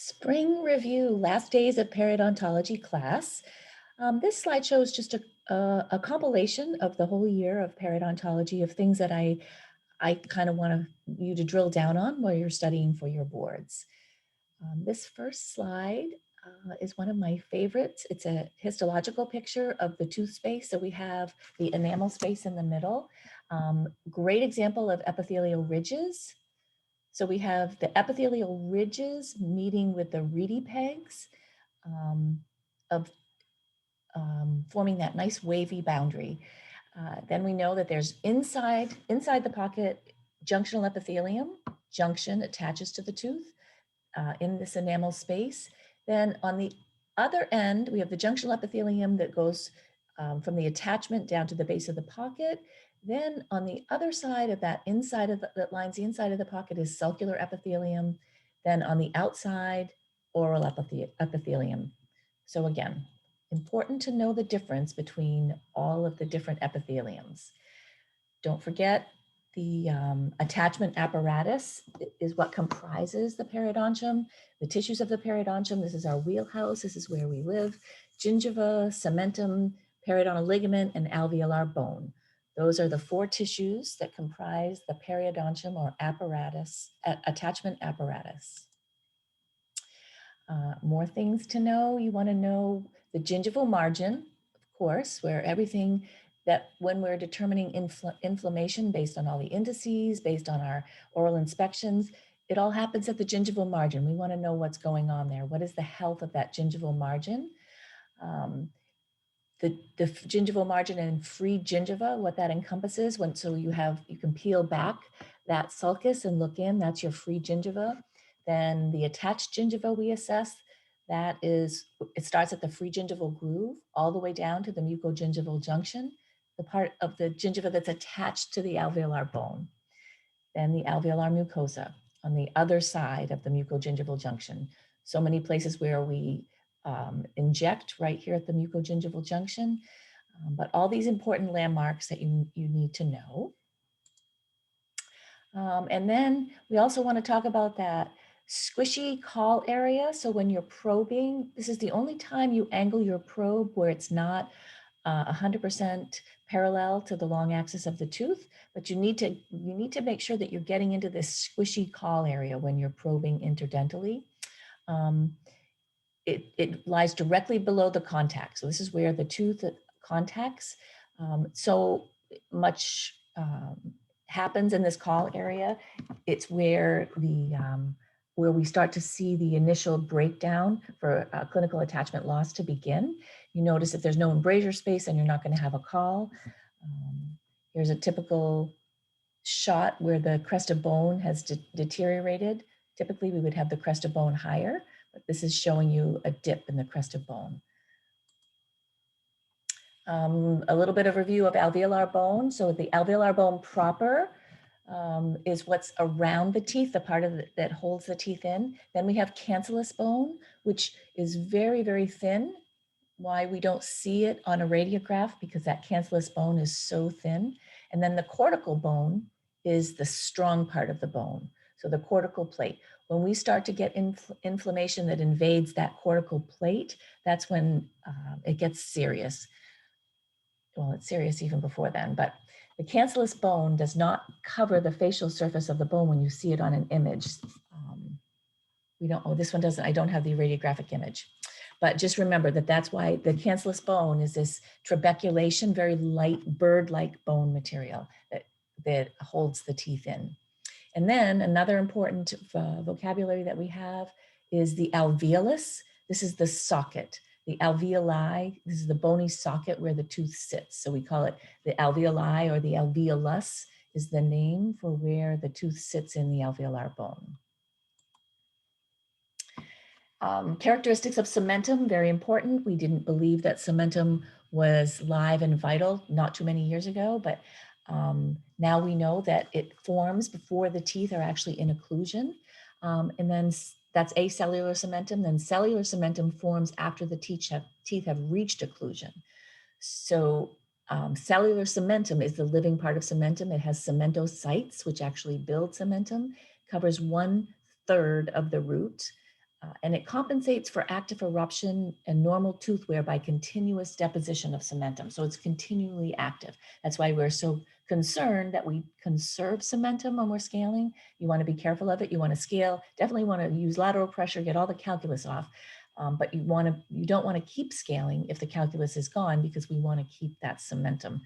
Spring review, last days of periodontology class. This slide shows just a compilation of the whole year of periodontology of things that I kind of want you to drill down on while you're studying for your boards. This first slide is one of my favorites. It's a histological picture of the tooth space. So we have the enamel space in the middle. Great example of epithelial ridges. So we have the epithelial ridges meeting with the reedy pegs of forming that nice wavy boundary. Then we know that there's inside the pocket junctional epithelium. Junction attaches to the tooth in this enamel space. Then on the other end, we have the junctional epithelium that goes from the attachment down to the base of the pocket. Then on the other side of that that lines the inside of the pocket is sulcular epithelium. Then on the outside, oral epithelium. So again, important to know the difference between all of the different epitheliums. Don't forget the attachment apparatus is what comprises the periodontium, the tissues of the periodontium. This is our wheelhouse. This is where we live. Gingiva, cementum, periodontal ligament, and alveolar bone. Those are the four tissues that comprise the periodontium or apparatus, attachment apparatus. More things to know. You want to know the gingival margin, of course, where everything that when we're determining inflammation based on all the indices, based on our oral inspections, it all happens at the gingival margin. We want to know what's going on there. What is the health of that gingival margin? The gingival margin and free gingiva, what that encompasses, so you can peel back that sulcus and look in, that's your free gingiva. Then the attached gingiva we assess, it starts at the free gingival groove all the way down to the mucogingival junction, the part of the gingiva that's attached to the alveolar bone. Then the alveolar mucosa on the other side of the mucogingival junction. So many places where we inject right here at the mucogingival junction, but all these important landmarks that you need to know. And then we also want to talk about that squishy caul area. So when you're probing, this is the only time you angle your probe where it's not 100% parallel to the long axis of the tooth, but you need to make sure that you're getting into this squishy caul area when you're probing interdentally. It lies directly below the contact. So this is where the tooth contacts. So much happens in this caul area. It's where where we start to see the initial breakdown for clinical attachment loss to begin. You notice if there's no embrasure space, then you're not going to have a caul. Here's a typical shot where the crest of bone has deteriorated. Typically, we would have the crest of bone higher, but this is showing you a dip in the crest of bone. A little bit of review of alveolar bone. So the alveolar bone proper is what's around the teeth, the part of it that holds the teeth in. Then we have cancellous bone, which is very, very thin. Why we don't see it on a radiograph, because that cancellous bone is so thin. And then the cortical bone is the strong part of the bone. So the cortical plate. When we start to get inflammation that invades that cortical plate, that's when it gets serious. Well, it's serious even before then, but the cancellous bone does not cover the facial surface of the bone when you see it on an image. This one doesn't, I don't have the radiographic image, but just remember that that's why the cancellous bone is this trabeculation, very light bird-like bone material that holds the teeth in. And then another important vocabulary that we have is the alveolus. This is the socket. The alveoli, this is the bony socket where the tooth sits. So we call it the alveoli, or the alveolus is the name for where the tooth sits in the alveolar bone. Characteristics of cementum, very important. We didn't believe that cementum was live and vital not too many years ago, but now we know that it forms before the teeth are actually in occlusion. And then that's acellular cementum. Then cellular cementum forms after the teeth have reached occlusion. So cellular cementum is the living part of cementum. It has cementocytes, which actually build cementum, covers 1/3 of the root. And it compensates for active eruption and normal tooth wear by continuous deposition of cementum. So it's continually active. That's why we're so concerned that we conserve cementum when we're scaling. You want to be careful of it. You want to scale, definitely want to use lateral pressure, get all the calculus off. But you don't want to keep scaling if the calculus is gone, because we want to keep that cementum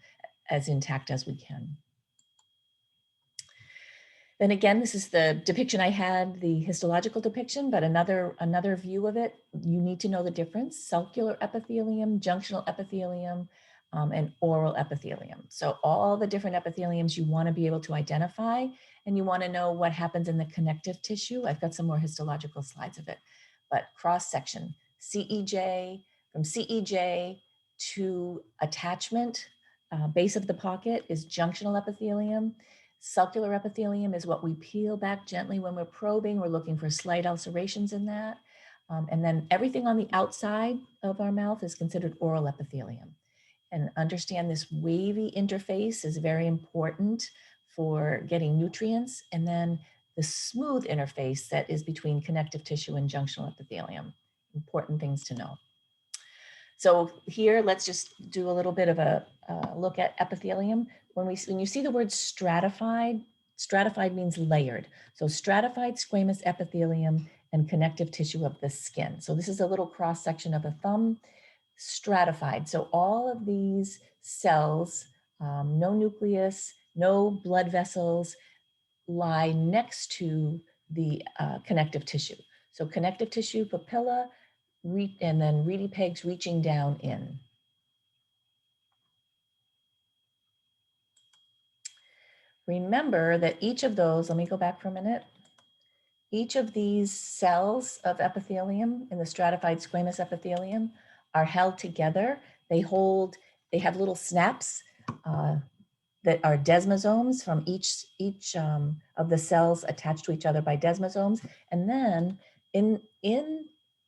as intact as we can. Then again, this is the depiction I had, the histological depiction, but another view of it. You need to know the difference: sulcular epithelium, junctional epithelium, and oral epithelium. So all the different epitheliums you want to be able to identify, and you want to know what happens in the connective tissue. I've got some more histological slides of it, but cross section, CEJ, from CEJ to attachment, base of the pocket is junctional epithelium. Sulcular epithelium is what we peel back gently when we're probing. We're looking for slight ulcerations in that. And then everything on the outside of our mouth is considered oral epithelium. And understand this wavy interface is very important for getting nutrients. And then the smooth interface that is between connective tissue and junctional epithelium. Important things to know. So here, let's just do a little bit of a look at epithelium. When you see the word stratified, stratified means layered. So stratified squamous epithelium and connective tissue of the skin. So this is a little cross section of a thumb. Stratified. So all of these cells, no nucleus, no blood vessels, lie next to the connective tissue. So connective tissue, papilla, and then reedy pegs reaching down in. Remember that each of those, let me go back for a minute. Each of these cells of epithelium in the stratified squamous epithelium are held together. They have little snaps that are desmosomes from each of the cells attached to each other by desmosomes. And then in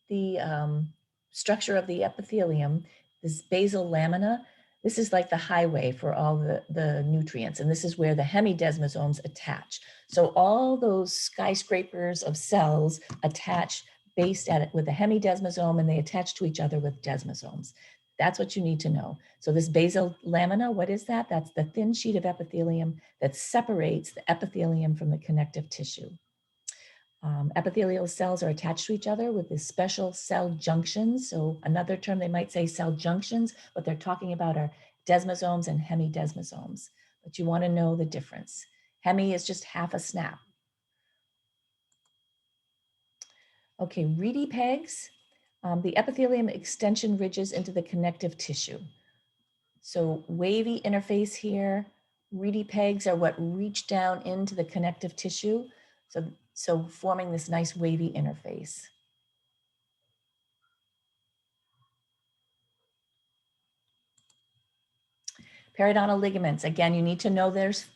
the structure of the epithelium, this basal lamina, this is like the highway for all the nutrients. And this is where the hemidesmosomes attach. So all those skyscrapers of cells attach based at it with a hemidesmosome, and they attach to each other with desmosomes. That's what you need to know. So this basal lamina, what is that? That's the thin sheet of epithelium that separates the epithelium from the connective tissue. Epithelial cells are attached to each other with this special cell junctions. So another term, they might say cell junctions. What they're talking about are desmosomes and hemidesmosomes. But you want to know the difference. Hemi is just half a snap. Okay, reedy pegs. The epithelium extension ridges into the connective tissue. So wavy interface here, reedy pegs are what reach down into the connective tissue. So forming this nice wavy interface. Periodontal ligaments, again, you need to know there's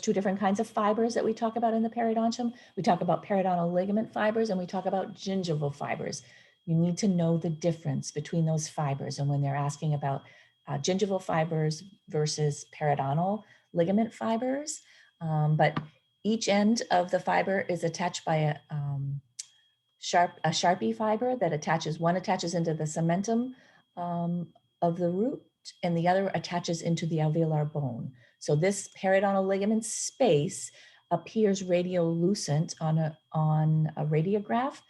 two different kinds of fibers that we talk about in the periodontium. We talk about periodontal ligament fibers and we talk about gingival fibers. You need to know the difference between those fibers. And when they're asking about gingival fibers versus periodontal ligament fibers, but each end of the fiber is attached by a Sharpie fiber that attaches into the cementum of the root, and the other attaches into the alveolar bone. So this periodontal ligament space appears radiolucent on a radiograph.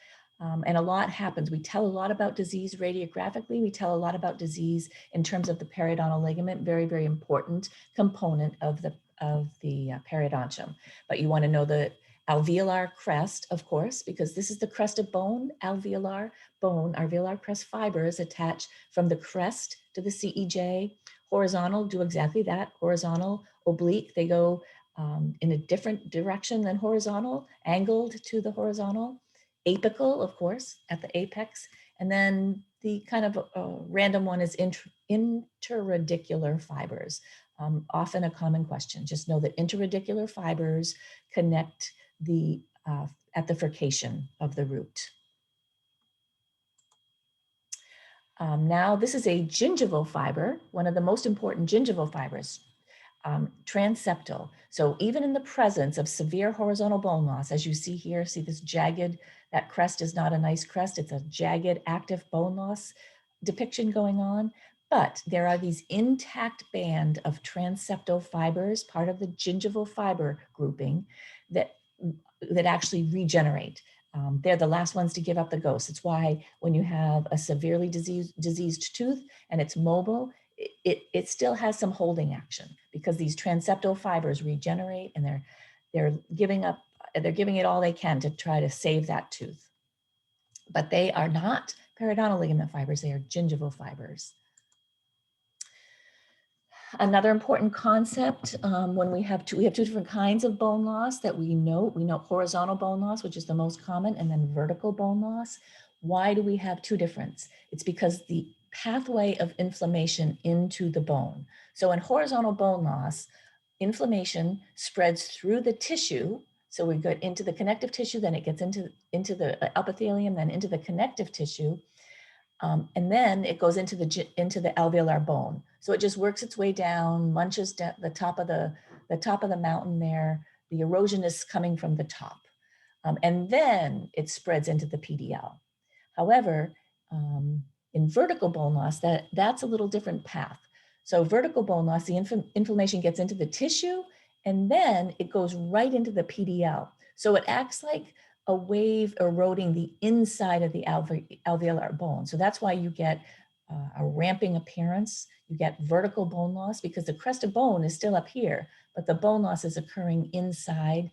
And a lot happens. We tell a lot about disease radiographically. We tell a lot about disease in terms of the periodontal ligament, very, very important component of the periodontium. But you want to know the alveolar crest, of course, because this is the crest of bone, alveolar bone, alveolar crest fibers attached from the crest to the CEJ. Horizontal do exactly that. Horizontal, oblique, they go in a different direction than horizontal, angled to the horizontal. Apical, of course, at the apex. And then the kind of random one is interradicular fibers. Often a common question. Just know that interradicular fibers connect at the furcation of the root. Now, this is a gingival fiber, one of the most important gingival fibers. Transeptal. So even in the presence of severe horizontal bone loss, as you see here, see this jagged, that crest is not a nice crest, it's a jagged active bone loss depiction going on. But there are these intact band of transeptal fibers, part of the gingival fiber grouping, that actually regenerate. They're the last ones to give up the ghost. It's why when you have a severely diseased tooth and it's mobile, it still has some holding action because these transeptal fibers regenerate and they're giving it all they can to try to save that tooth. But they are not periodontal ligament fibers, they are gingival fibers. Another important concept when we have two different kinds of bone loss that we note. We note horizontal bone loss, which is the most common, and then vertical bone loss. Why do we have two difference? It's because the pathway of inflammation into the bone. So in horizontal bone loss, inflammation spreads through the tissue. So we go into the connective tissue, then it gets into the epithelium, then into the connective tissue. And then it goes into the alveolar bone. So it just works its way down, munches down the top of the mountain there. The erosion is coming from the top. And then it spreads into the PDL. However, in vertical bone loss, that's a little different path. So vertical bone loss, the inflammation gets into the tissue and then it goes right into the PDL. So it acts like a wave eroding the inside of the alveolar bone. So that's why you get a ramping appearance. You get vertical bone loss because the crest of bone is still up here, but the bone loss is occurring inside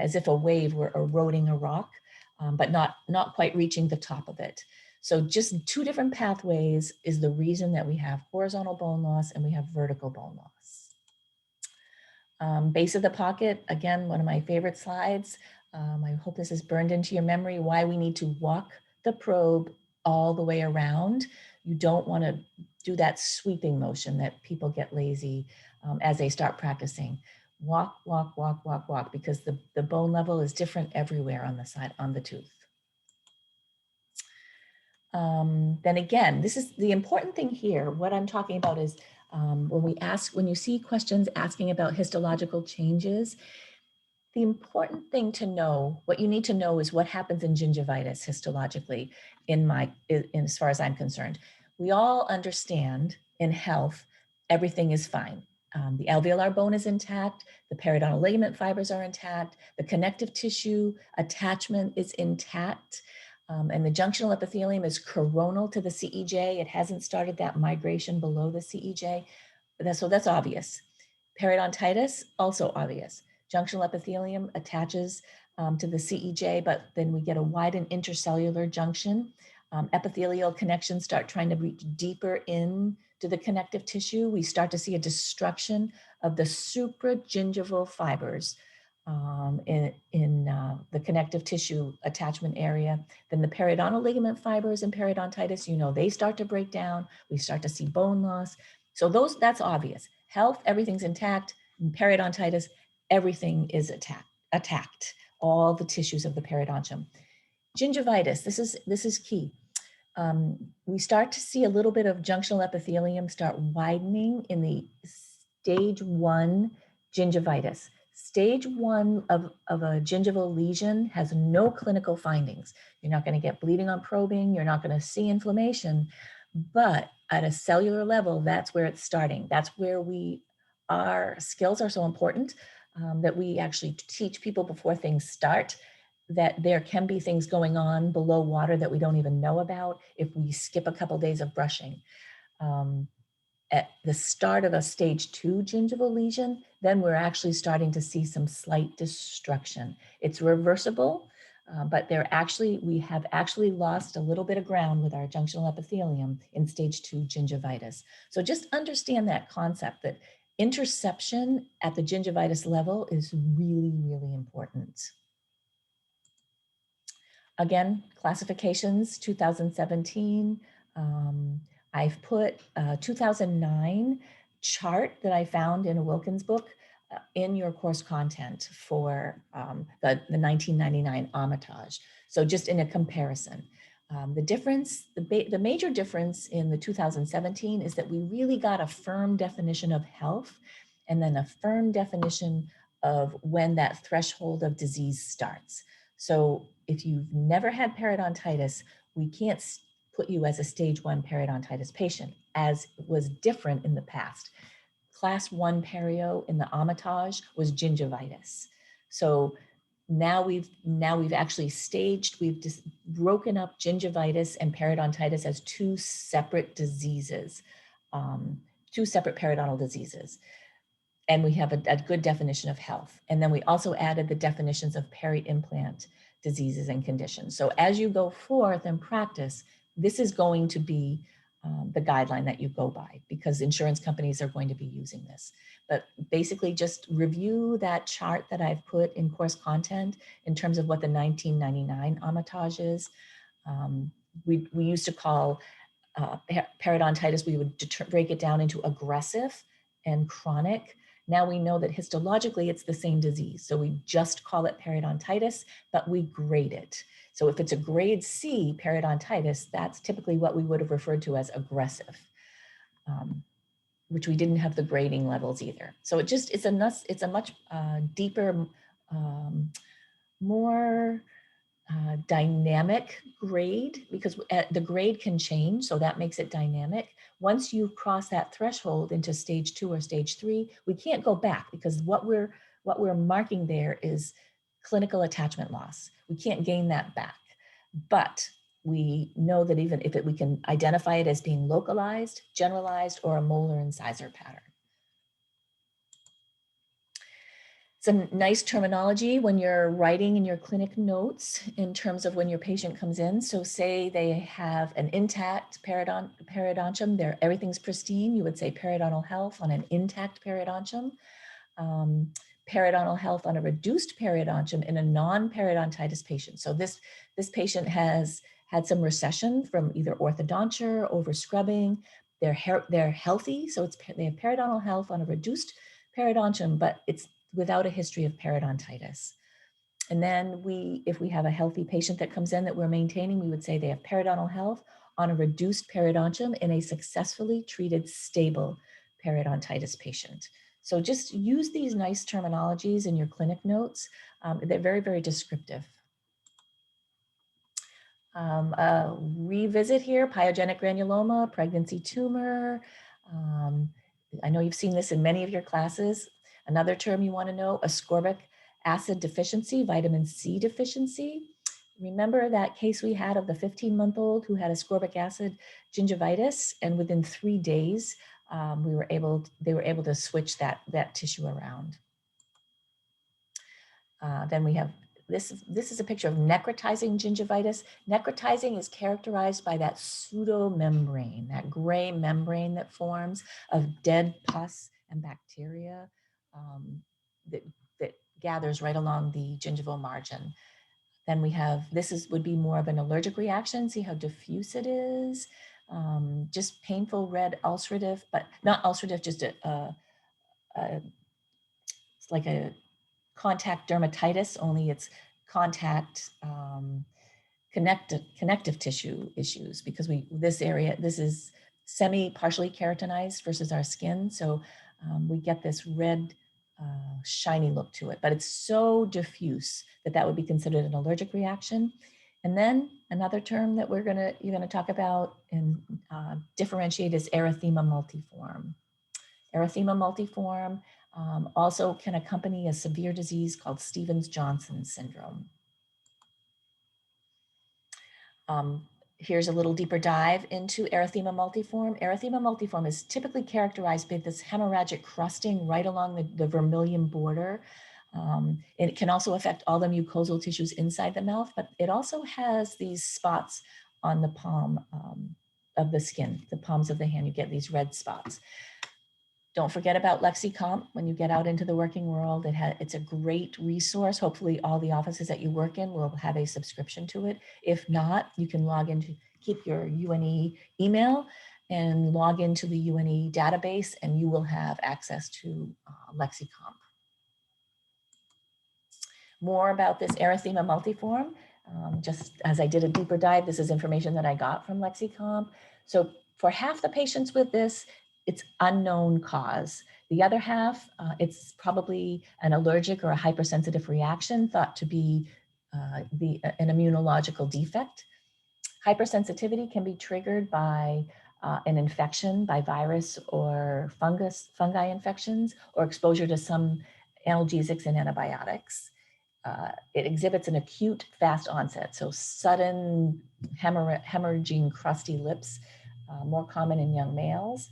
as if a wave were eroding a rock, but not quite reaching the top of it. So just two different pathways is the reason that we have horizontal bone loss and we have vertical bone loss. Base of the pocket, again, one of my favorite slides. I hope this is burned into your memory, why we need to walk the probe all the way around. You don't want to do that sweeping motion that people get lazy as they start practicing. Walk, walk, walk, walk, walk, because the bone level is different everywhere on the side, on the tooth. Then again, this is the important thing here. What I'm talking about is when you see questions asking about histological changes, the important thing to know, what you need to know is what happens in gingivitis histologically as far as I'm concerned. We all understand in health, everything is fine. The alveolar bone is intact, the periodontal ligament fibers are intact, the connective tissue attachment is intact, and the junctional epithelium is coronal to the CEJ. It hasn't started that migration below the CEJ. So that's obvious. Periodontitis, also obvious. Junctional epithelium attaches to the CEJ, but then we get a widened intercellular junction. Epithelial connections start trying to reach deeper into the connective tissue. We start to see a destruction of the supragingival fibers in the connective tissue attachment area. Then the periodontal ligament fibers in periodontitis, they start to break down. We start to see bone loss. So that's obvious. Health, everything's intact. In periodontitis, everything is attacked, all the tissues of the periodontium. Gingivitis, this is key. We start to see a little bit of junctional epithelium start widening in the stage 1 gingivitis. Stage 1 of a gingival lesion has no clinical findings. You're not going to get bleeding on probing. You're not going to see inflammation. But at a cellular level, that's where it's starting. That's where our skills are so important that we actually teach people before things start, that there can be things going on below water that we don't even know about if we skip a couple days of brushing. At the start of a stage 2 gingival lesion, then we're actually starting to see some slight destruction. It's reversible, but we have actually lost a little bit of ground with our junctional epithelium in stage 2 gingivitis. So just understand that concept that interception at the gingivitis level is really, really important. Again, classifications, 2017. I've put a 2009 chart that I found in a Wilkins book in your course content for the 1999 Armitage. So just in a comparison. The major difference in the 2017 is that we really got a firm definition of health, and then a firm definition of when that threshold of disease starts. So if you've never had periodontitis, we can't put you as a stage 1 periodontitis patient, as was different in the past. Class 1 perio in the Amitage was gingivitis. So now we've actually staged, we've just broken up gingivitis and periodontitis as two separate diseases, two separate periodontal diseases. And we have a good definition of health. And then we also added the definitions of peri-implant diseases and conditions. So as you go forth and practice, this is going to be the guideline that you go by, because insurance companies are going to be using this. But basically just review that chart that I've put in course content in terms of what the 1999 Amitage is. We used to call periodontitis, we would break it down into aggressive and chronic. Now we know that histologically it's the same disease. So we just call it periodontitis, but we grade it. So if it's a grade C periodontitis, that's typically what we would have referred to as aggressive, which we didn't have the grading levels either. So it's a much deeper, more dynamic grade, because the grade can change, so that makes it dynamic. Once you cross that threshold into stage 2 or stage 3, we can't go back, because what we're marking there is clinical attachment loss. We can't gain that back, but we know that even if we can identify it as being localized, generalized, or a molar incisor pattern. Some nice terminology when you're writing in your clinic notes in terms of when your patient comes in. So say they have an intact periodontium, everything's pristine, you would say periodontal health on an intact periodontium, periodontal health on a reduced periodontium in a non-periodontitis patient. So this patient has had some recession from either orthodonture, over scrubbing, they're healthy, so they have periodontal health on a reduced periodontium, but it's without a history of periodontitis. And then if we have a healthy patient that comes in that we're maintaining, we would say they have periodontal health on a reduced periodontium in a successfully treated stable periodontitis patient. So just use these nice terminologies in your clinic notes. They're very, very descriptive. Revisit here, pyogenic granuloma, pregnancy tumor. I know you've seen this in many of your classes. Another term you want to know, ascorbic acid deficiency, vitamin C deficiency. Remember that case we had of the 15-month-old who had ascorbic acid gingivitis, and within 3 days, they were able to switch that tissue around. Then we have, this is a picture of necrotizing gingivitis. Necrotizing is characterized by that pseudomembrane, that gray membrane that forms of dead pus and bacteria that gathers right along the gingival margin. Then we have, would be more of an allergic reaction. See how diffuse it is? Just painful red ulcerative, but not ulcerative, just it's like a contact dermatitis, only it's contact connective tissue issues, because this is partially keratinized versus our skin. So we get this red shiny look to it, but it's so diffuse that would be considered an allergic reaction. And then another term that you're gonna talk about and differentiate is erythema multiforme. Erythema multiforme also can accompany a severe disease called Stevens-Johnson syndrome. Here's a little deeper dive into erythema multiforme. Erythema multiforme is typically characterized by this hemorrhagic crusting right along the vermilion border. And it can also affect all the mucosal tissues inside the mouth, but it also has these spots on the palm of the skin, the palms of the hand. You get these red spots. Don't forget about LexiComp when you get out into the working world. It's a great resource. Hopefully all the offices that you work in will have a subscription to it. If not, you can keep your UNE email and log into the UNE database, and you will have access to LexiComp. More about this erythema multiforme, just as I did a deeper dive, this is information that I got from LexiComp. So for half the patients with this, it's unknown cause. The other half, it's probably an allergic or a hypersensitive reaction thought to be an immunological defect. Hypersensitivity can be triggered by an infection by virus or fungi infections, or exposure to some analgesics and antibiotics. It exhibits an acute fast onset, so sudden hemorrhaging crusty lips, more common in young males.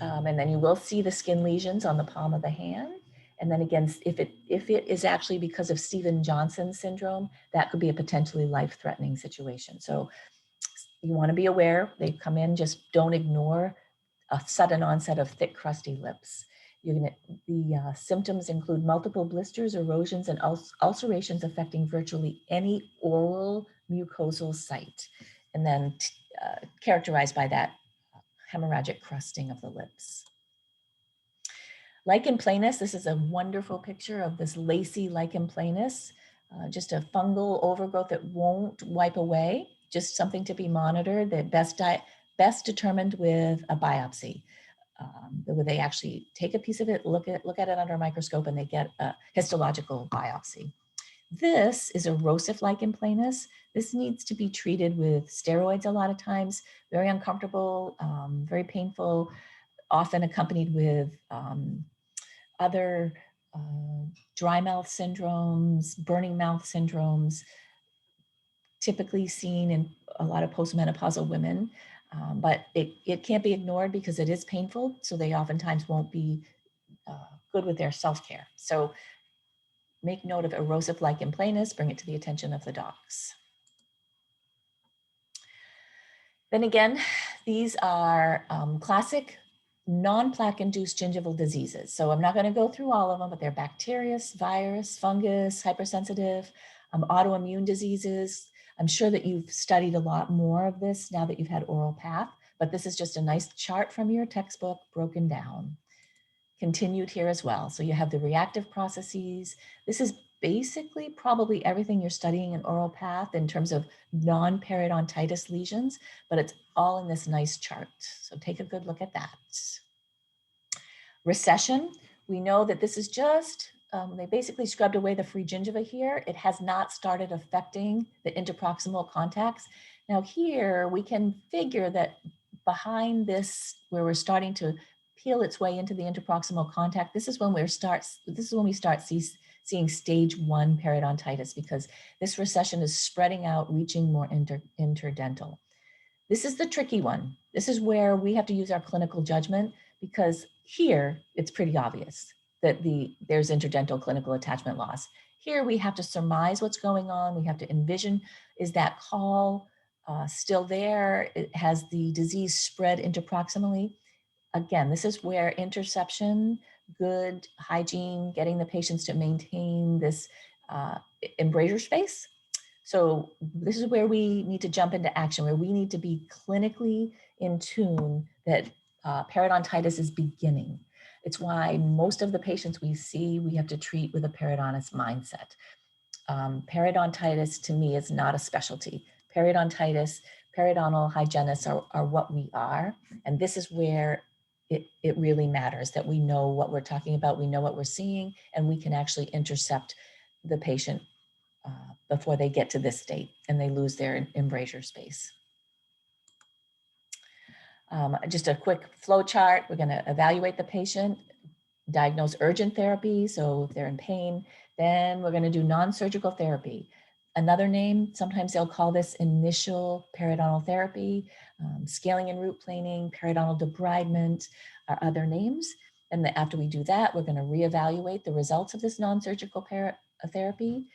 And then you will see the skin lesions on the palm of the hand. And then again, if it is actually because of Stevens-Johnson syndrome, that could be a potentially life-threatening situation. So you want to be aware, they come in, just don't ignore a sudden onset of thick, crusty lips. The symptoms include multiple blisters, erosions, and ulcerations affecting virtually any oral mucosal site, and then characterized by that hemorrhagic crusting of the lips. Lichen planus, this is a wonderful picture of this lacy lichen planus, just a fungal overgrowth that won't wipe away, just something to be monitored, that best determined with a biopsy. Where they actually take a piece of it, look at it under a microscope, and they get a histological biopsy. This is erosive lichen planus. This needs to be treated with steroids a lot of times, very uncomfortable, very painful, often accompanied with other dry mouth syndromes, burning mouth syndromes, typically seen in a lot of postmenopausal women. But it can't be ignored because it is painful, so they oftentimes won't be good with their self-care. So make note of erosive lichen planus, bring it to the attention of the docs. Then again, these are classic non-plaque induced gingival diseases. So I'm not going to go through all of them, but they're bacterius, virus, fungus, hypersensitive, autoimmune diseases. I'm sure that you've studied a lot more of this now that you've had oral path, but this is just a nice chart from your textbook broken down. Continued here as well. So you have the reactive processes. This is basically probably everything you're studying in oral path in terms of non-periodontitis lesions, but it's all in this nice chart. So take a good look at that. Recession, we know that this is just, they basically scrubbed away the free gingiva here. It has not started affecting the interproximal contacts. Now here we can figure that behind this, where we're starting to peel its way into the interproximal contact, this is when we start seeing stage 1 periodontitis, because this recession is spreading out, reaching more interdental. This is the tricky one. This is where we have to use our clinical judgment, because here it's pretty obvious that there's interdental clinical attachment loss. Here we have to surmise what's going on. We have to envision, is that call still there? Has the disease spread interproximally? Again, this is where interception, good hygiene, getting the patients to maintain this embrasure space. So this is where we need to jump into action, where we need to be clinically in tune that periodontitis is beginning. It's why most of the patients we see, we have to treat with a periodontist mindset. Periodontitis to me is not a specialty. Periodontitis, periodontal hygienists are what we are. And this is where it really matters that we know what we're talking about, we know what we're seeing, and we can actually intercept the patient before they get to this state and they lose their embrasure space. Just a quick flow chart. We're going to evaluate the patient, diagnose urgent therapy, so if they're in pain. Then we're going to do non-surgical therapy. Another name, sometimes they'll call this initial periodontal therapy, scaling and root planing, periodontal debridement are other names. And after we do that, we're going to reevaluate the results of this non-surgical therapy.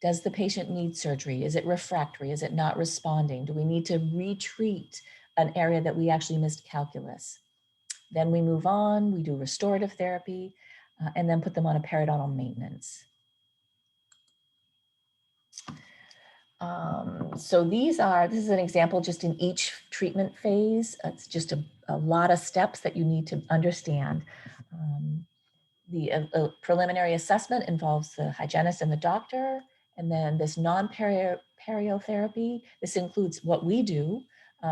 Does the patient need surgery? Is it refractory? Is it not responding? Do we need to retreat an area that we actually missed calculus? Then we move on, we do restorative therapy, and then put them on a periodontal maintenance. So this is an example just in each treatment phase. It's just a lot of steps that you need to understand. The preliminary assessment involves the hygienist and the doctor, and then this non-perio therapy. This includes what we do,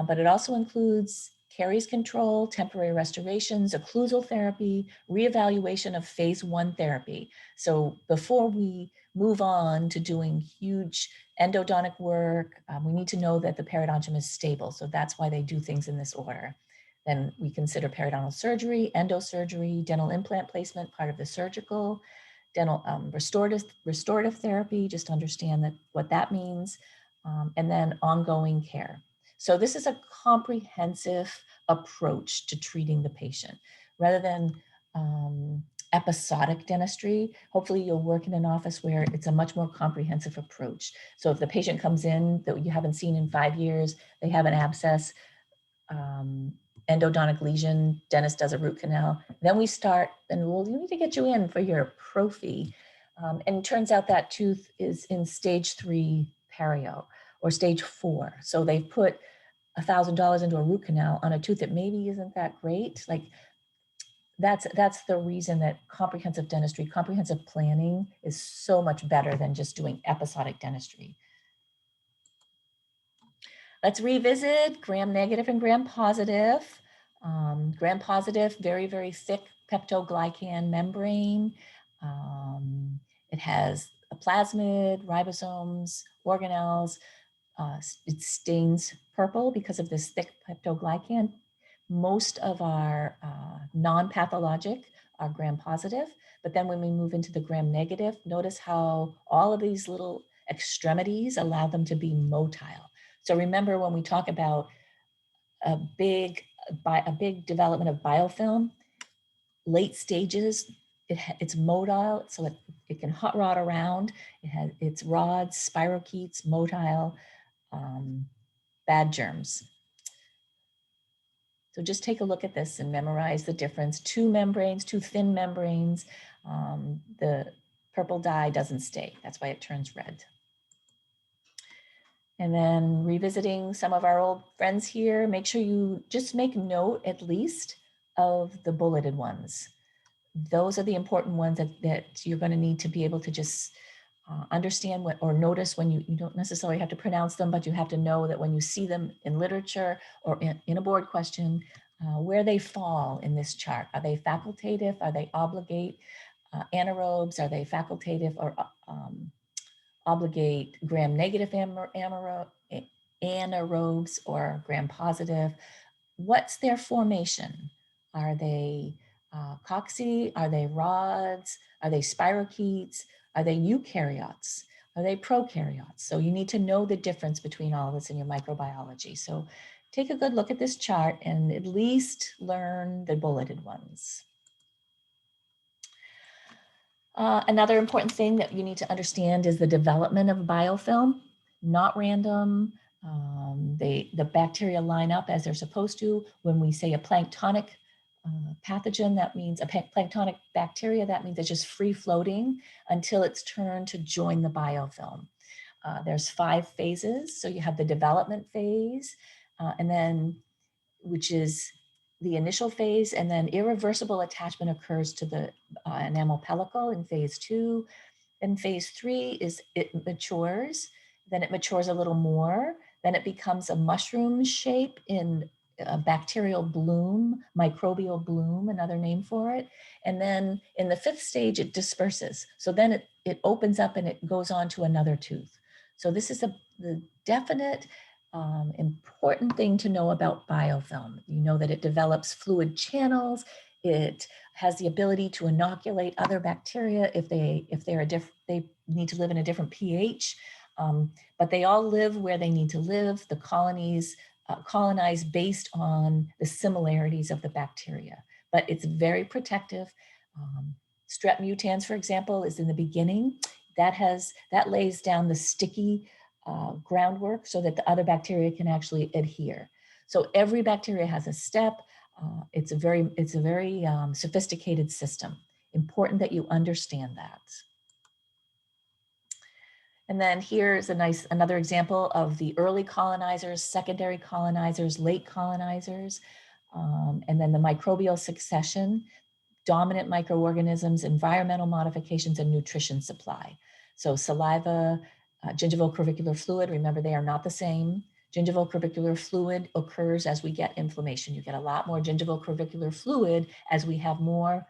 but it also includes caries control, temporary restorations, occlusal therapy, reevaluation of phase 1 therapy. So before we move on to doing huge endodontic work, we need to know that the periodontium is stable. So that's why they do things in this order. Then we consider periodontal surgery, endosurgery, dental implant placement, part of the surgical, dental restorative therapy, just to understand that what that means, and then ongoing care. So this is a comprehensive approach to treating the patient rather than episodic dentistry. Hopefully you'll work in an office where it's a much more comprehensive approach. So if the patient comes in that you haven't seen in 5 years, they have an abscess, endodontic lesion, dentist does a root canal, then we start, and we'll need to get you in for your prophy. And it turns out that tooth is in stage 3 perio or stage 4. So they've put $1,000 into a root canal on a tooth that maybe isn't that great. Like that's the reason that comprehensive dentistry, comprehensive planning is so much better than just doing episodic dentistry. Let's revisit gram-negative and gram-positive. Gram-positive, very, very thick peptoglycan membrane. It has a plasmid, ribosomes, organelles. It stains purple because of this thick peptoglycan. Most of our non-pathologic are gram-positive, but then when we move into the gram-negative, notice how all of these little extremities allow them to be motile. So remember when we talk about a big development of biofilm, late stages, it's motile, so it can hot rod around. It has its rods, spirochetes, motile, bad germs. So just take a look at this and memorize the difference. 2 membranes, 2 thin membranes. The purple dye doesn't stay. That's why it turns red. And then revisiting some of our old friends here, make sure you just make note at least of the bulleted ones. Those are the important ones that you're going to need to be able to just understand what, or notice when you don't necessarily have to pronounce them, but you have to know that when you see them in literature or in a board question, where they fall in this chart. Are they facultative? Are they obligate? Anaerobes? Are they facultative or obligate gram-negative anaerobes or gram-positive? What's their formation? Are they cocci? Are they rods? Are they spirochetes? Are they eukaryotes? Are they prokaryotes? So you need to know the difference between all of this in your microbiology. So take a good look at this chart and at least learn the bulleted ones. Another important thing that you need to understand is the development of biofilm, not random. The bacteria line up as they're supposed to. When we say a planktonic pathogen, that means a planktonic bacteria, that means it's just free floating until it's turned to join the biofilm. There's 5 phases. So you have the development phase, and then which is the initial phase, and then irreversible attachment occurs to the enamel pellicle in phase 2. In phase 3 is it matures, then it matures a little more, then it becomes a mushroom shape in a bacterial bloom, microbial bloom, another name for it. And then in the 5th stage, it disperses. So then it opens up and it goes on to another tooth. So this is the definite important thing to know about biofilm. You know that it develops fluid channels. It has the ability to inoculate other bacteria if they need to live in a different pH. But they all live where they need to live. The colonies colonize based on the similarities of the bacteria. But it's very protective. Strep mutans, for example, is in the beginning. That lays down the sticky groundwork so that the other bacteria can actually adhere. So every bacteria has a step. It's a very sophisticated system. Important that you understand that. And then here's another example of the early colonizers, secondary colonizers, late colonizers, and then the microbial succession, dominant microorganisms, environmental modifications, and nutrition supply. So saliva, gingival clavicular fluid, remember they are not the same. Gingival crevicular fluid occurs as we get inflammation. You get a lot more gingival crevicular fluid as we have more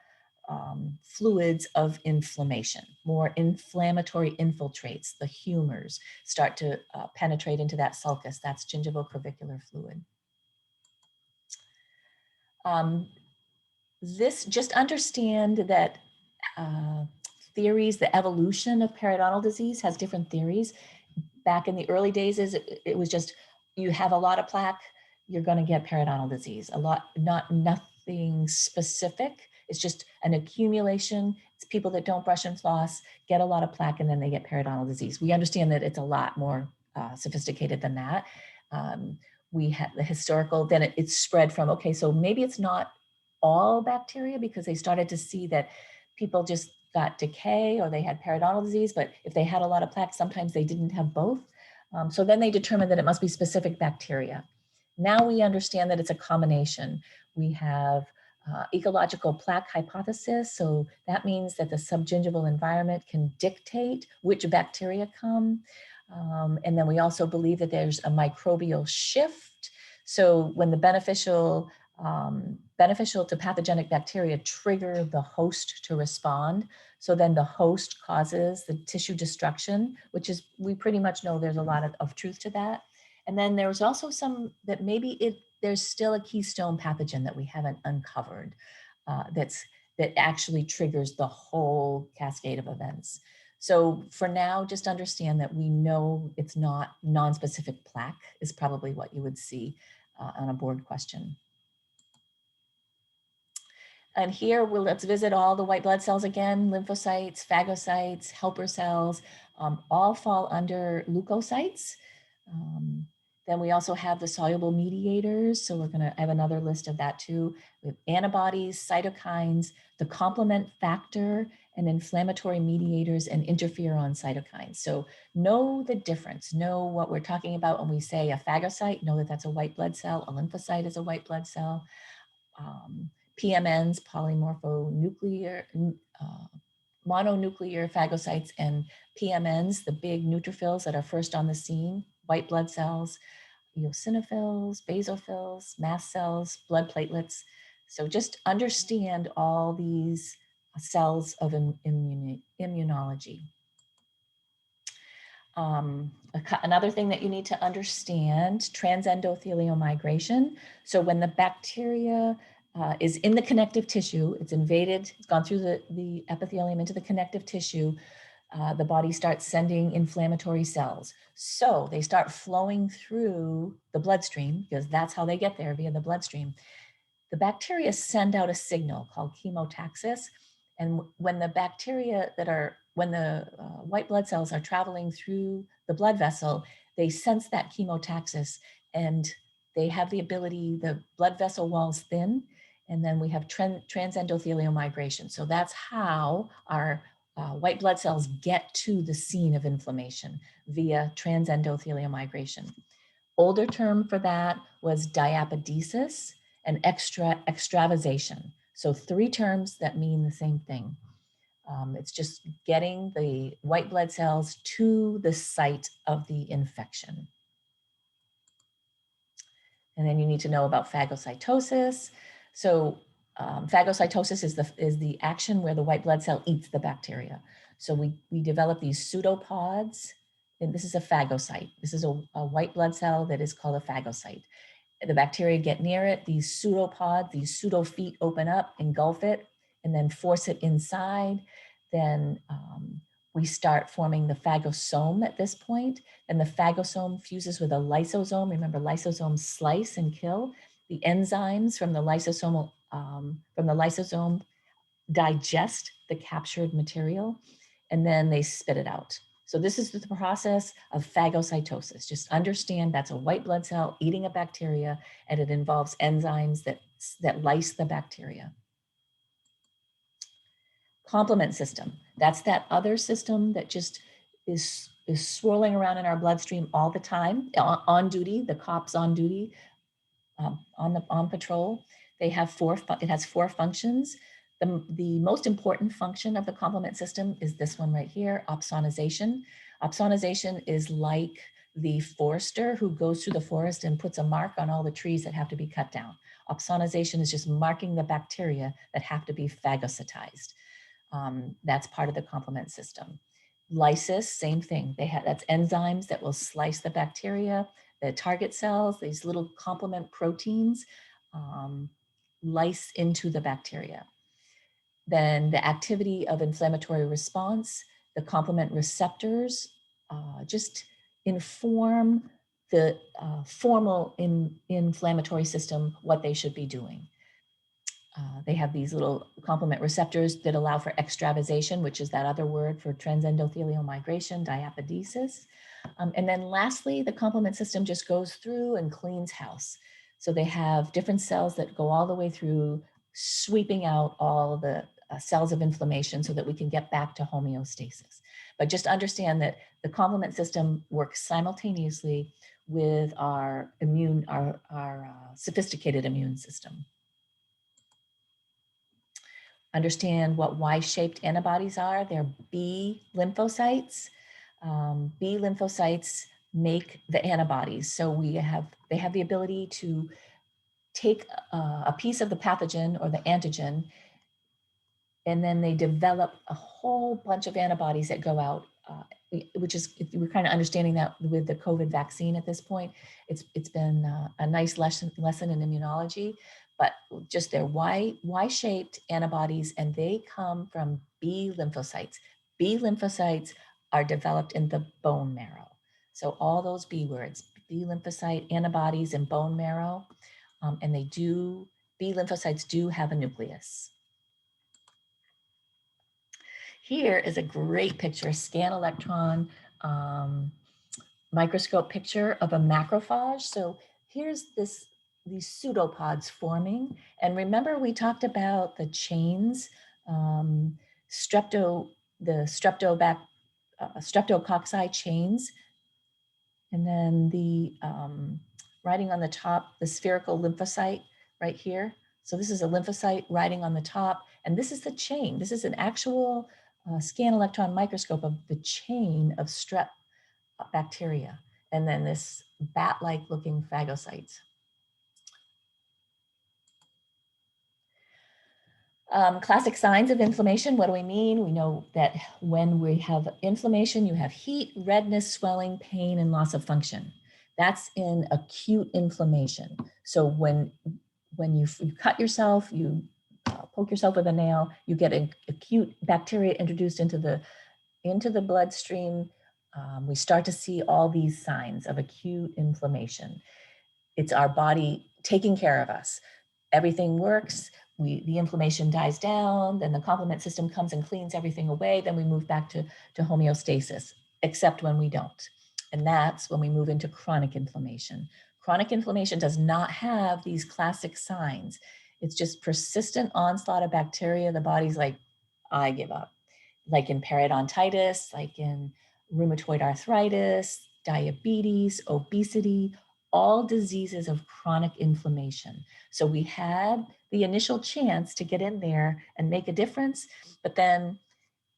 fluids of inflammation. More inflammatory infiltrates, the humors, start to penetrate into that sulcus. That's gingival crevicular fluid. This, just understand that theories, the evolution of periodontal disease has different theories. Back in the early days, it was just, you have a lot of plaque, you're going to get periodontal disease. Nothing specific. It's just an accumulation. It's people that don't brush and floss, get a lot of plaque, and then they get periodontal disease. We understand that it's a lot more sophisticated than that. We have the historical, then it's spread from, okay, so maybe it's not all bacteria, because they started to see that people just got decay or they had periodontal disease, but if they had a lot of plaque, sometimes they didn't have both. So then they determined that it must be specific bacteria. Now we understand that it's a combination. We have ecological plaque hypothesis. So that means that the subgingival environment can dictate which bacteria come. And then we also believe that there's a microbial shift. So when the beneficial to pathogenic bacteria trigger the host to respond. So then the host causes the tissue destruction, which is, we pretty much know there's a lot of truth to that. And then there's also some that maybe there's still a keystone pathogen that we haven't uncovered that actually triggers the whole cascade of events. So for now, just understand that we know it's not non-specific plaque is probably what you would see on a board question. And here, let's visit all the white blood cells again. Lymphocytes, phagocytes, helper cells, all fall under leukocytes. Then we also have the soluble mediators. So I have another list of that too. We have antibodies, cytokines, the complement factor, and inflammatory mediators and interferon cytokines. So know the difference. Know what we're talking about when we say a phagocyte. Know that that's a white blood cell. A lymphocyte is a white blood cell. PMNs, polymorphonuclear, mononuclear phagocytes, and PMNs, the big neutrophils that are first on the scene, white blood cells, eosinophils, basophils, mast cells, blood platelets. So just understand all these cells of immunology. Another thing that you need to understand, transendothelial migration. So when the bacteria is in the connective tissue, it's invaded, it's gone through the epithelium into the connective tissue, the body starts sending inflammatory cells. So they start flowing through the bloodstream, because that's how they get there, via the bloodstream. The bacteria send out a signal called chemotaxis. And when the bacteria when the white blood cells are traveling through the blood vessel, they sense that chemotaxis, and they have the ability, the blood vessel walls thin, and then we have transendothelial migration. So that's how our white blood cells get to the scene of inflammation, via transendothelial migration. Older term for that was diapedesis and extravasation. So 3 terms that mean the same thing. It's just getting the white blood cells to the site of the infection. And then you need to know about phagocytosis. So phagocytosis is the action where the white blood cell eats the bacteria. So we develop these pseudopods, and this is a phagocyte. This is a white blood cell that is called a phagocyte. The bacteria get near it, these pseudopods, these pseudofeet open up, engulf it, and then force it inside. Then we start forming the phagosome at this point. And the phagosome fuses with a lysosome. Remember, lysosomes slice and kill. The enzymes from the lysosome digest the captured material, and then they spit it out. So this is the process of phagocytosis. Just understand that's a white blood cell eating a bacteria, and it involves enzymes that lyse the bacteria. Complement system. That's that other system that just is swirling around in our bloodstream all the time, on duty, the cops on duty, on patrol. It has 4 functions. The most important function of the complement system is this one right here, opsonization. Opsonization is like the forester who goes through the forest and puts a mark on all the trees that have to be cut down. Opsonization is just marking the bacteria that have to be phagocytized. That's part of the complement system. Lysis, same thing. That's enzymes that will slice the bacteria, the target cells, these little complement proteins, lyse into the bacteria. Then the activity of inflammatory response, the complement receptors just inform the formal inflammatory system what they should be doing. They have these little complement receptors that allow for extravasation, which is that other word for transendothelial migration, diapedesis. And then lastly, the complement system just goes through and cleans house. So they have different cells that go all the way through, sweeping out all the cells of inflammation so that we can get back to homeostasis. But just understand that the complement system works simultaneously with our sophisticated immune system. Understand what Y-shaped antibodies are. They're B lymphocytes. B lymphocytes make the antibodies. So they have the ability to take a piece of the pathogen or the antigen, and then they develop a whole bunch of antibodies that go out, which is, we're kind of understanding that with the COVID vaccine at this point. It's been a nice lesson in immunology, but just they're Y-shaped antibodies, and they come from B lymphocytes. B lymphocytes are developed in the bone marrow. So all those B words, B lymphocyte antibodies and bone marrow, and B lymphocytes do have a nucleus. Here is a great picture, scan electron microscope picture of a macrophage. So here's these pseudopods forming. And remember we talked about the chains, the streptococci chains, and then the riding on the top, the spherical lymphocyte right here. So this is a lymphocyte riding on the top, and this is the chain. This is an actual scan electron microscope of the chain of strep bacteria, and then this bat-like looking phagocytes. Classic signs of inflammation, what do we mean? We know that when we have inflammation, you have heat, redness, swelling, pain, and loss of function. That's in acute inflammation. So when you cut yourself, you poke yourself with a nail, you get an acute bacteria introduced into the bloodstream. We start to see all these signs of acute inflammation. It's our body taking care of us. Everything works, the inflammation dies down, then the complement system comes and cleans everything away, then we move back to homeostasis, except when we don't. And that's when we move into chronic inflammation. Chronic inflammation does not have these classic signs. It's just persistent onslaught of bacteria. The body's like, I give up. Like in periodontitis, like in rheumatoid arthritis, diabetes, obesity, all diseases of chronic inflammation. So we had the initial chance to get in there and make a difference, but then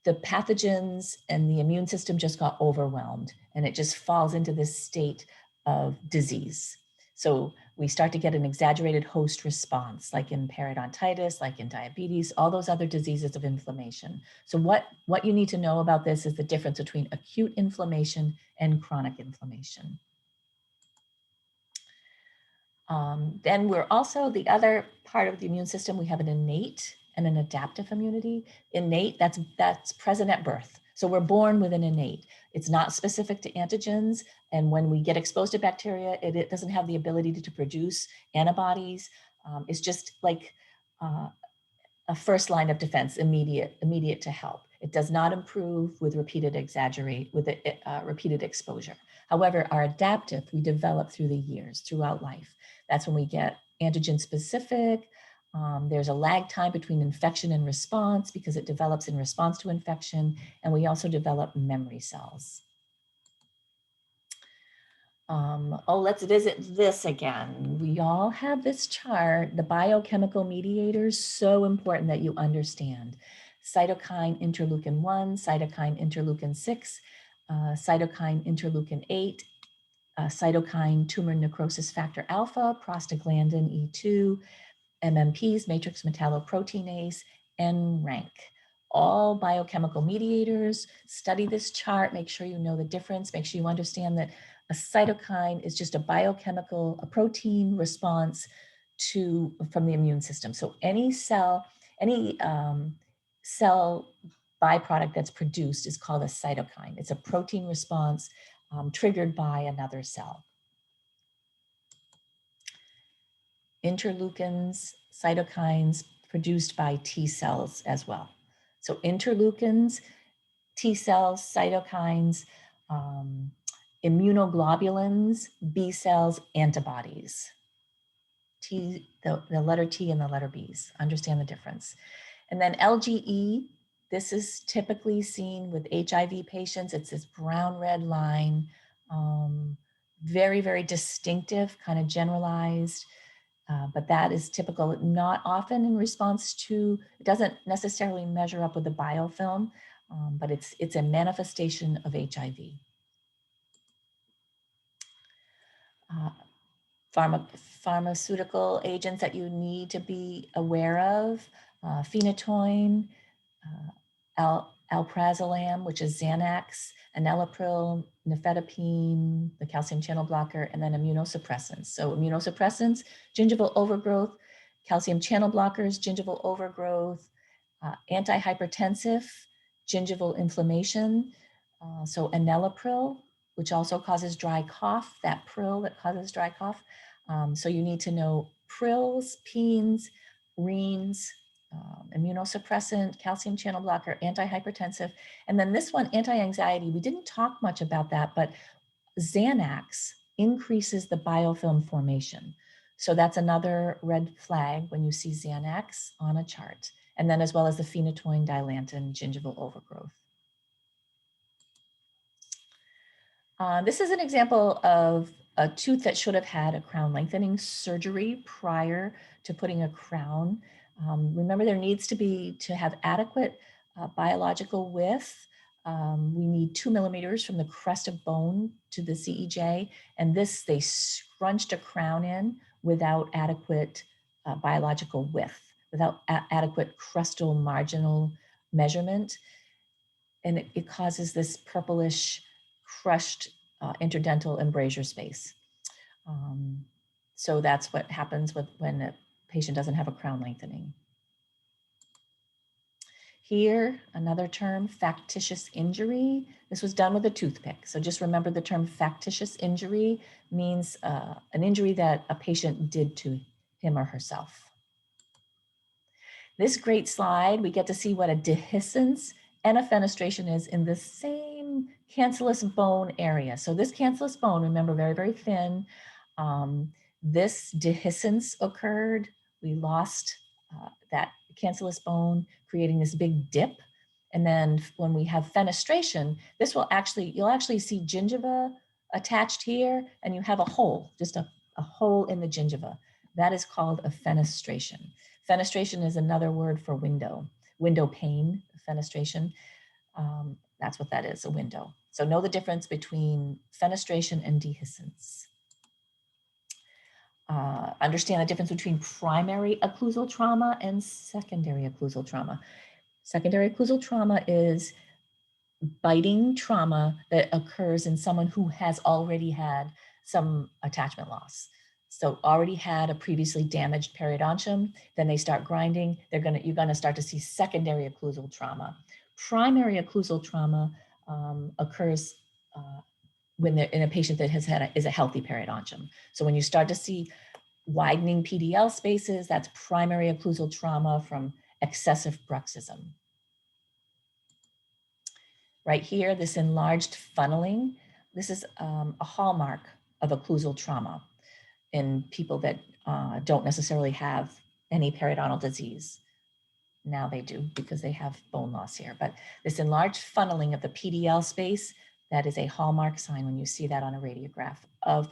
the pathogens and the immune system just got overwhelmed, and it just falls into this state of disease. So we start to get an exaggerated host response, like in periodontitis, like in diabetes, all those other diseases of inflammation. So what you need to know about this is the difference between acute inflammation and chronic inflammation. Then we're also, the other part of the immune system, we have an innate and an adaptive immunity. Innate, that's present at birth. So we're born with an innate. It's not specific to antigens. And when we get exposed to bacteria, it doesn't have the ability to produce antibodies. It's just like a first line of defense, immediate to help. It does not improve with repeated exposure. However, our adaptive, we develop through the years, throughout life. That's when we get antigen specific. There's a lag time between infection and response because it develops in response to infection. And we also develop memory cells. Let's visit this again. We all have this chart, the biochemical mediators, so important that you understand. Cytokine interleukin 1, cytokine interleukin 6, cytokine interleukin 8, cytokine tumor necrosis factor alpha, prostaglandin E2, MMPs, matrix metalloproteinase, and RANK. All biochemical mediators. Study this chart, make sure you know the difference, make sure you understand that a cytokine is just a biochemical, a protein response from the immune system. So any cell byproduct that's produced is called a cytokine. It's a protein response triggered by another cell. Interleukins, cytokines produced by T cells as well. So interleukins, T cells, cytokines, immunoglobulins, B cells, antibodies. The letter T and the letter B's, understand the difference. And then LGE, this is typically seen with HIV patients. It's this brown red line, very, very distinctive, kind of generalized. But that is typical, not often in response to, it doesn't necessarily measure up with the biofilm, but it's a manifestation of HIV. Pharmaceutical agents that you need to be aware of, phenytoin, alprazolam, which is Xanax, enalapril, nifedipine, the calcium channel blocker, and then immunosuppressants. So immunosuppressants, gingival overgrowth, calcium channel blockers, gingival overgrowth, antihypertensive, gingival inflammation. So enalapril, which also causes dry cough, that pril that causes dry cough. So you need to know prils, penes, renes, immunosuppressant, calcium channel blocker, antihypertensive. And then this one, anti-anxiety, we didn't talk much about that, but Xanax increases the biofilm formation. So that's another red flag when you see Xanax on a chart. And then as well as the phenytoin, dilantin, gingival overgrowth. This is an example of a tooth that should have had a crown lengthening surgery prior to putting a crown. Remember, there needs to have adequate biological width. We need 2 millimeters from the crest of bone to the CEJ, and this they scrunched a crown in without adequate biological width, without adequate crestal marginal measurement, and it causes this purplish crushed interdental embrasure space. So that's what happens when a patient doesn't have a crown lengthening. Here, another term, factitious injury. This was done with a toothpick. So just remember the term factitious injury means an injury that a patient did to him or herself. This great slide, we get to see what a dehiscence and a fenestration is in the same cancellous bone area. So this cancellous bone, remember, very, very thin. This dehiscence occurred. We lost that cancellous bone, creating this big dip. And then when we have fenestration, this will you'll actually see gingiva attached here, and you have a hole, just a hole in the gingiva. That is called a fenestration. Fenestration is another word for window pane, fenestration. That's what that is, a window. So know the difference between fenestration and dehiscence. Understand the difference between primary occlusal trauma and secondary occlusal trauma. Secondary occlusal trauma is biting trauma that occurs in someone who has already had some attachment loss. So already had a previously damaged periodontium, then they start grinding, you're gonna start to see secondary occlusal trauma. Primary occlusal trauma occurs when they're in a patient that is a healthy periodontium. So when you start to see widening PDL spaces, that's primary occlusal trauma from excessive bruxism. Right here, this enlarged funneling, this is a hallmark of occlusal trauma in people that don't necessarily have any periodontal disease. Now they do because they have bone loss here. But this enlarged funneling of the PDL space, that is a hallmark sign when you see that on a radiograph of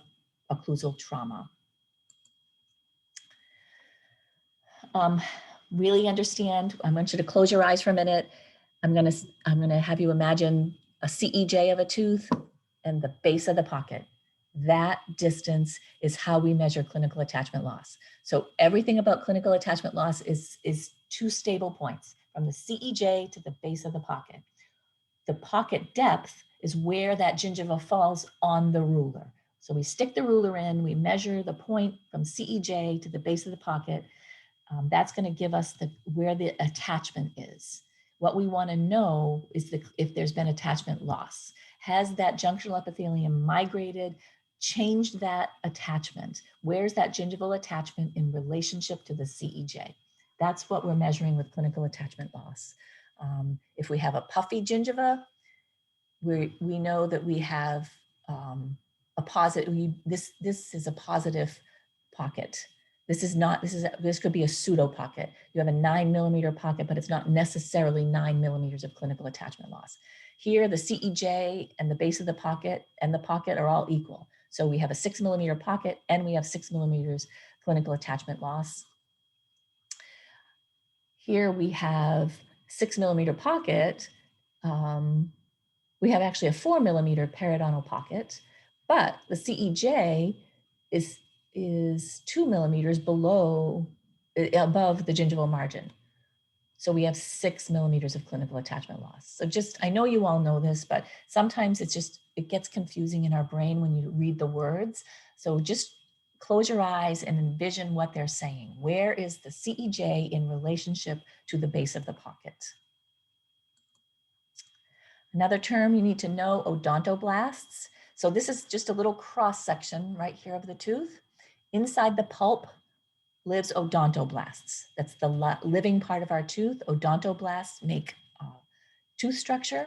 occlusal trauma. Really understand, I want you to close your eyes for a minute. I'm gonna have you imagine a CEJ of a tooth and the base of the pocket. That distance is how we measure clinical attachment loss. So everything about clinical attachment loss is two stable points from the CEJ to the base of the pocket. The pocket depth is where that gingiva falls on the ruler. So we stick the ruler in, we measure the point from CEJ to the base of the pocket. That's going to give us where the attachment is. What we want to know is if there's been attachment loss. Has that junctional epithelium migrated, changed that attachment? Where's that gingival attachment in relationship to the CEJ? That's what we're measuring with clinical attachment loss. If we have a puffy gingiva, we know that we have a positive, this is a positive pocket. This could be a pseudo pocket. You have a 9 millimeter pocket, but it's not necessarily 9 millimeters of clinical attachment loss. Here, the CEJ and the base of the pocket and the pocket are all equal. So we have a 6 millimeter pocket and we have 6 millimeters clinical attachment loss. Here we have 6 millimeter pocket. We have actually a 4 millimeter periodontal pocket, but the CEJ is 2 millimeters above the gingival margin. So we have 6 millimeters of clinical attachment loss. So I know you all know this, but sometimes it gets confusing in our brain when you read the words. So just close your eyes and envision what they're saying. Where is the CEJ in relationship to the base of the pocket? Another term you need to know, odontoblasts. So this is just a little cross section right here of the tooth. Inside the pulp lives odontoblasts. That's the living part of our tooth. Odontoblasts make tooth structure.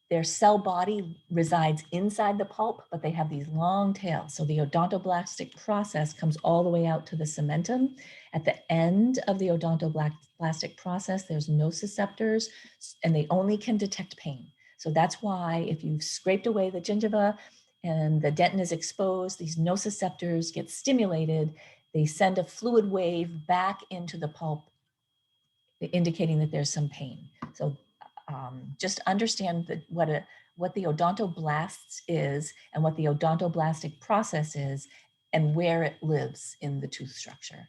Their cell body resides inside the pulp, but they have these long tails. So the odontoblastic process comes all the way out to the cementum. At the end of the odontoblastic process, there's nociceptors, and they only can detect pain. So that's why if you've scraped away the gingiva and the dentin is exposed, these nociceptors get stimulated. They send a fluid wave back into the pulp, indicating that there's some pain. So just understand what the odontoblasts is and what the odontoblastic process is and where it lives in the tooth structure.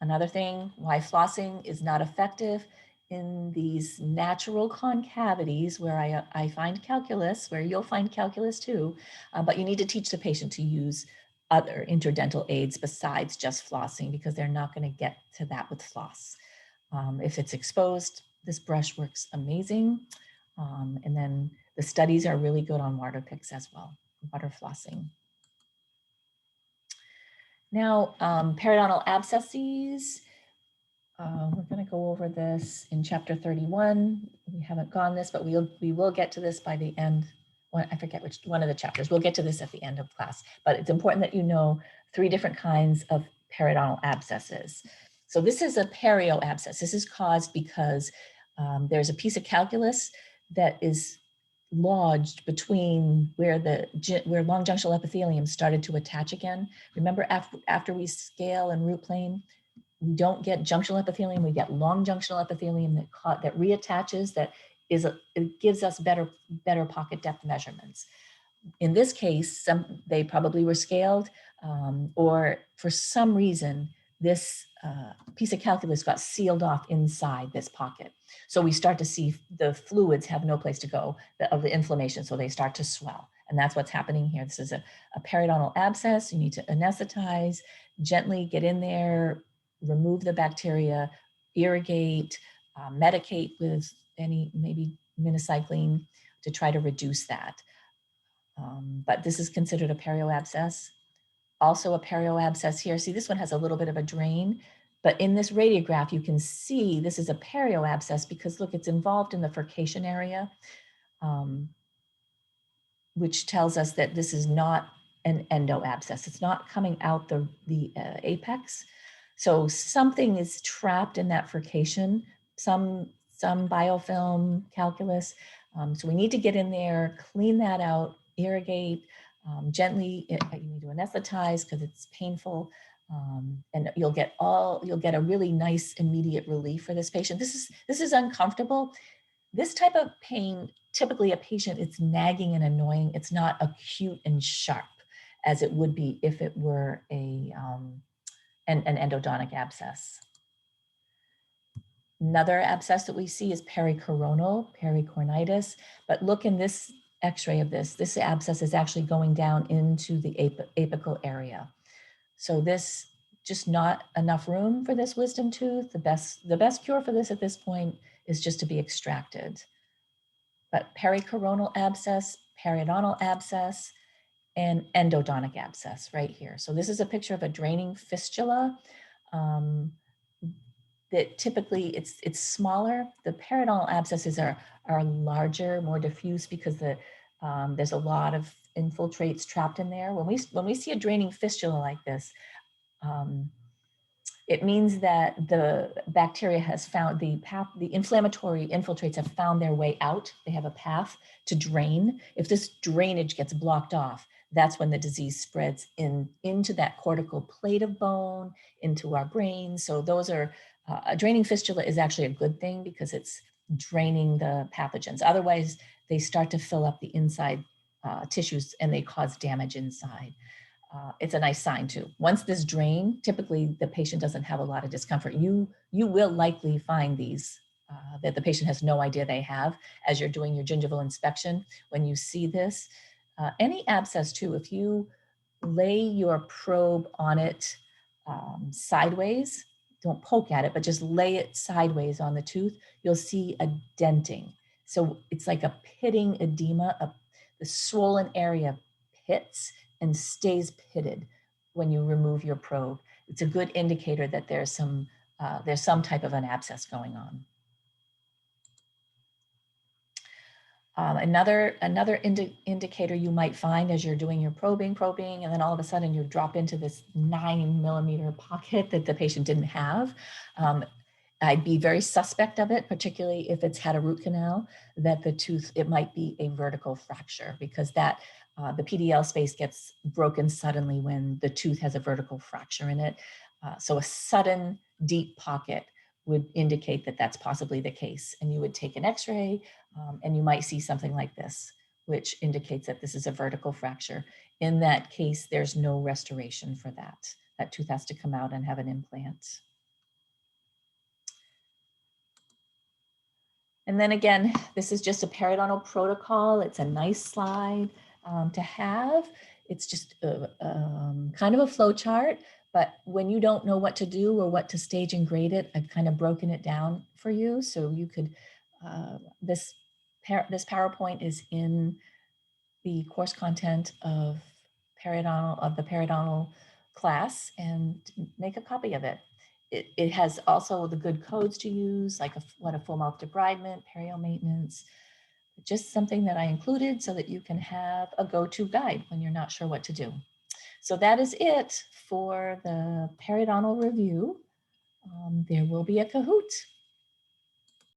Another thing, why flossing is not effective in these natural concavities where I find calculus, where you'll find calculus too, but you need to teach the patient to use other interdental aids besides just flossing because they're not going to get to that with floss. If it's exposed, this brush works amazing. And then the studies are really good on water picks as well, water flossing. Now, periodontal abscesses. We're going to go over this in chapter 31. We haven't gone this, but we will get to this by the end. I forget which one of the chapters. We'll get to this at the end of class, but it's important that you know 3 different kinds of periodontal abscesses. So this is a perio abscess. This is caused because there's a piece of calculus that is lodged between where long junctional epithelium started to attach again. Remember after we scale and root plane, we don't get junctional epithelium, we get long junctional epithelium that reattaches, it gives us better pocket depth measurements. In this case, they probably were scaled, or for some reason, this piece of calculus got sealed off inside this pocket. So we start to see the fluids have no place to go of the inflammation, so they start to swell. And that's what's happening here. This is a periodontal abscess. You need to anesthetize, gently get in there, remove the bacteria, irrigate, medicate with maybe minocycline to try to reduce that. But this is considered a perio abscess. Also a perio abscess here. See, this one has a little bit of a drain, but in this radiograph, you can see this is a perio abscess because look, it's involved in the furcation area, which tells us that this is not an endo abscess. It's not coming out the apex. So something is trapped in that furcation, some biofilm calculus. So we need to get in there, clean that out, irrigate, gently. You need to anesthetize because it's painful, and you'll get a really nice immediate relief for this patient. This is uncomfortable. This type of pain typically a patient, it's nagging and annoying. It's not acute and sharp as it would be if it were an endodontic abscess. Another abscess that we see is pericoronal, pericornitis, but look in this x-ray of this abscess is actually going down into the apical area. So this, just not enough room for this wisdom tooth. The best cure for this at this point is just to be extracted. But pericoronal abscess, periodontal abscess, and endodontic abscess right here. So this is a picture of a draining fistula. That typically it's smaller. The periodontal abscesses are larger, more diffuse because there's a lot of infiltrates trapped in there. When we see a draining fistula like this, it means that the bacteria has found the path, the inflammatory infiltrates have found their way out. They have a path to drain. If this drainage gets blocked off, that's when the disease spreads into that cortical plate of bone, into our brain. So those are, a draining fistula is actually a good thing because it's draining the pathogens. Otherwise, they start to fill up the inside tissues and they cause damage inside. It's a nice sign too. Once this drain, typically the patient doesn't have a lot of discomfort. You will likely find these that the patient has no idea they have as you're doing your gingival inspection. When you see this, any abscess too, if you lay your probe on it sideways, don't poke at it, but just lay it sideways on the tooth, you'll see a denting. So it's like a pitting edema, the swollen area pits and stays pitted when you remove your probe. It's a good indicator that there's some type of an abscess going on. Another indicator you might find as you're doing your probing, and then all of a sudden you drop into this 9mm pocket that the patient didn't have. I'd be very suspect of it, particularly if it's had a root canal, that the tooth, it might be a vertical fracture because that the PDL space gets broken suddenly when the tooth has a vertical fracture in it. So a sudden deep pocket would indicate that that's possibly the case. And you would take an x-ray and you might see something like this, which indicates that this is a vertical fracture. In that case, there's no restoration for that. That tooth has to come out and have an implant. And then again, this is just a periodontal protocol. It's a nice slide to have. It's just kind of a flow chart, but when you don't know what to do or what to stage and grade it, I've kind of broken it down for you. So you could, this PowerPoint is in the course content of the periodontal class, and make a copy of it. It has also the good codes to use, like what a full mouth debridement, perio maintenance, just something that I included so that you can have a go-to guide when you're not sure what to do. So that is it for the periodontal review. There will be a Kahoot.